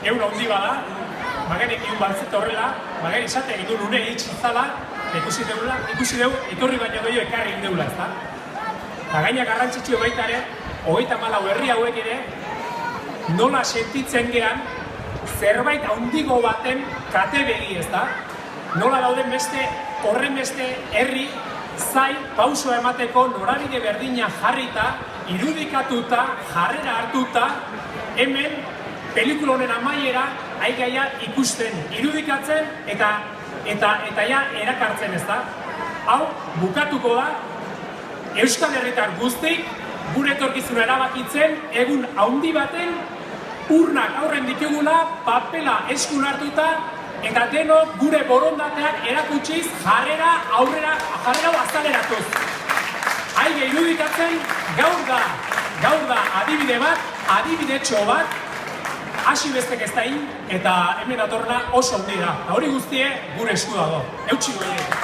egun handi bada, bagenek iun baltzet horrela, bagene esate egin du nune itxitzala, ikusi dugu, etorri baino gehiago ekarri egin deula, ezta? Eta gaina garrantzitsua baita ere, 34 herri hauek ere, nola sentitzen gean, zerbait handigo baten kate begi, ezta? Nola dauden horren beste herri, zai, pausoa emateko norabide berdina jarrita, irudikatuta, jarrera hartuta, hemen, pelikula honen amaiera, aigaia ikusten, irudikatzen eta ja erakartzen, ezta? Hau, bukatuko da, Euskal Herritar guztik, gure etorkizuna erabakitzen, egun handi baten, urnak aurren ditugula, papela eskun hartuta, eta denok gure borondateak erakutsiz jarrera azaleratuz. Aige irudikatzen, gaur da adibide bat, adibidetxo bat, hasi bestek ez dain, eta hemen datorna oso handi da. Hori guztie gure esku dago. Eutsi goie.